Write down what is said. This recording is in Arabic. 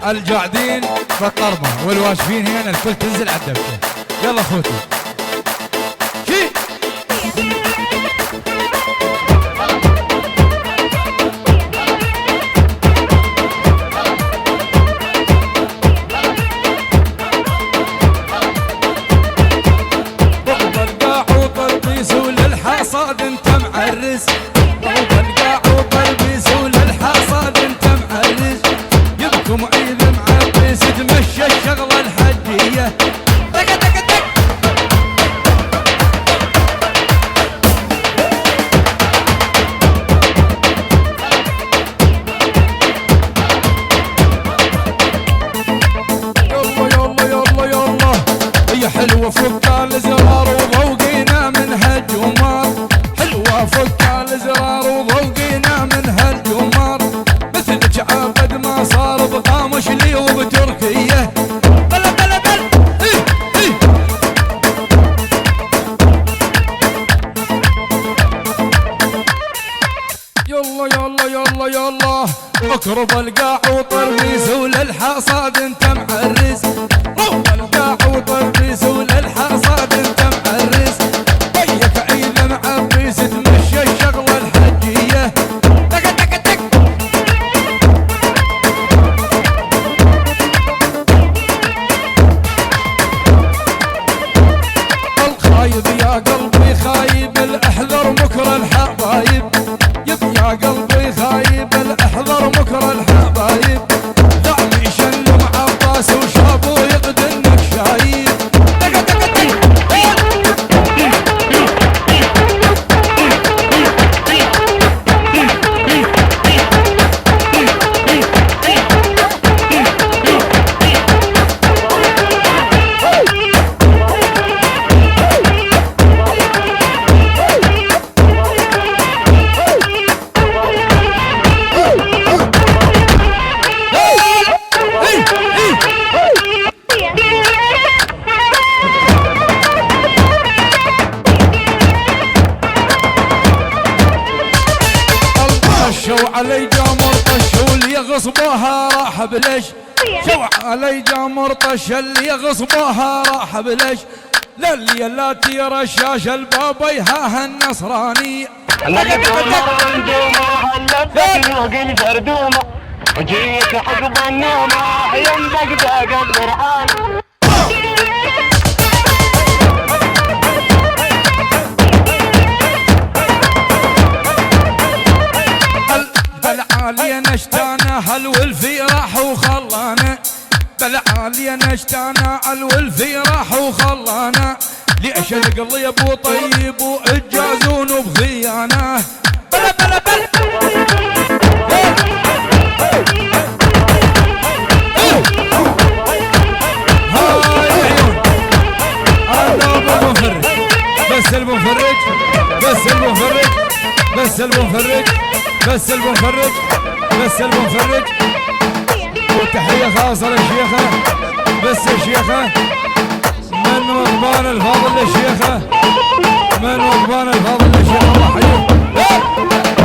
القاعدين بالطربة والواقفين هنا الكل تنزل على الدبكة. يلا اخوتي شي ضرب القاع وطربيس وللحصاد انت معرس. ضرب القاع وطربيس وللحصاد انت معرس. يبكم عيد معبس تمشى الشغلة الحجية. حلوة فك الزرار وذوقينا منها الجمار. حلوة فك الزرار وذوقينا منها الجمار. مثلك عقد ما صار بقامش لي وبتركية. بلا بلا بلا إيه إيه. يلا يلا يلا يلا اقرب القاع وطربيس وللحصاد انت معرس. روح القاع وطربيس وللحصاد انت معرس. وياك عيد معبيس تمشي الشغلة الحجية. تك تك تك الخايب يا قلبي خايب الاحذر مكر الحبايب. يا قلبي خايب الاحذر مكر الحبايب. دعني شلم عباس وشابو يقدنك شايب. تك تك تك شو علي جامر طش واللي غصبها راح بلش. شو علي جامر طش اللي غصبها راح بلش. لليلاتي رشاش البابي ها النصراني. لقيت عمر انجومه هلبت فوق الفردومه. وجيت حقب النومه يمدق داق القرآن. بالعالية نشتانا هالولفي راح وخلانا. بالعالية نشتانا الولفي راح وخلانا. ليش القليب وطيب وإجازون بخيانه. بلا بلا بلا هاي العيون هذا ابو مفرج. بس المفرج بس المفرج بس المفرج بس المفرج بس المفرج. وتحية خاصة للشيخة بس الشيخة من وقبان الفاضل للشيخة من وقبان الفاضل للشيخة. الله يحييك.